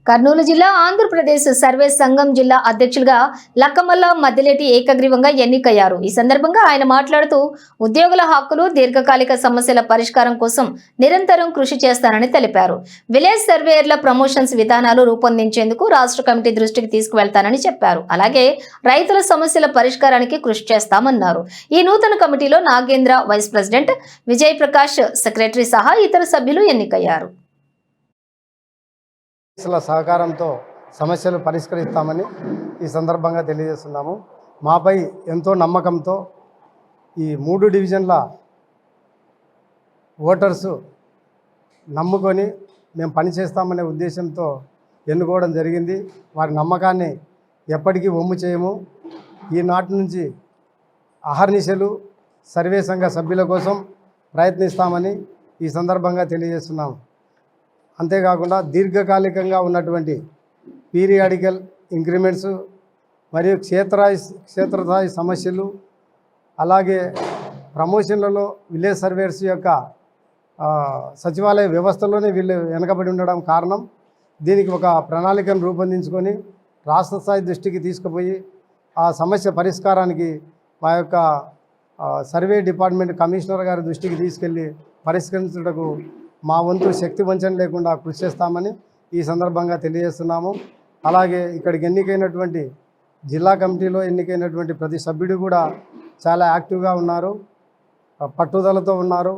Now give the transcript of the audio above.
కర్నూలు జిల్లా ఆంధ్రప్రదేశ్ సర్వే సంఘం జిల్లా అధ్యక్షులుగా లక్కమల్ల మద్దిలేటి ఏకగ్రీవంగా ఎన్నికయ్యారు. ఈ సందర్భంగా ఆయన మాట్లాడుతూ ఉద్యోగుల హక్కులు, దీర్ఘకాలిక సమస్యల పరిష్కారం కోసం నిరంతరం కృషి చేస్తానని తెలిపారు. విలేజ్ సర్వేయర్ల ప్రమోషన్స్ విధానాలు రూపొందించేందుకు రాష్ట్ర కమిటీ దృష్టికి తీసుకువెళ్తానని చెప్పారు. అలాగే రైతుల సమస్యల పరిష్కారానికి కృషి చేస్తామన్నారు. ఈ నూతన కమిటీలో Nagendra vice president, Vijay Prakash secretary సహా ఇతర సభ్యులు ఎన్నికయ్యారు. సహకారంతో సమస్యలు పరిష్కరిస్తామని ఈ సందర్భంగా తెలియజేస్తున్నాము. మాపై ఎంతో నమ్మకంతో ఈ 3 డివిజన్ల ఓటర్సు నమ్ముకొని మేము పనిచేస్తామనే ఉద్దేశంతో ఎన్నుకోవడం జరిగింది. వారి నమ్మకాన్ని ఎప్పటికీ వమ్ము చేయము. ఈనాటి నుంచి అహర్నిశలు సర్వే సంఘ సభ్యుల కోసం ప్రయత్నిస్తామని ఈ సందర్భంగా తెలియజేస్తున్నాము. అంతేకాకుండా దీర్ఘకాలికంగా ఉన్నటువంటి పీరియాడికల్ ఇంక్రిమెంట్స్ మరియు క్షేత్రస్థాయి సమస్యలు, అలాగే ప్రమోషన్లలో విలేజ్ సర్వేయర్స్ యొక్క సచివాలయ వ్యవస్థలోనే వీళ్ళు వెనకబడి ఉండడం కారణం. దీనికి ఒక ప్రణాళికను రూపొందించుకొని రాష్ట్ర స్థాయి దృష్టికి తీసుకుపోయి ఆ సమస్య పరిష్కారానికి మా యొక్క సర్వే డిపార్ట్మెంట్ కమిషనర్ గారి దృష్టికి తీసుకెళ్ళి పరిష్కరించుటకు మా వంతు శక్తి వంచన లేకుండా కృషి చేస్తామని ఈ సందర్భంగా తెలియజేస్తున్నాము. అలాగే ఇక్కడికి ఎన్నికైనటువంటి జిల్లా కమిటీలో ఎన్నికైనటువంటి ప్రతి సభ్యుడు కూడా చాలా యాక్టివ్గా ఉన్నారు, పట్టుదలతో ఉన్నారు.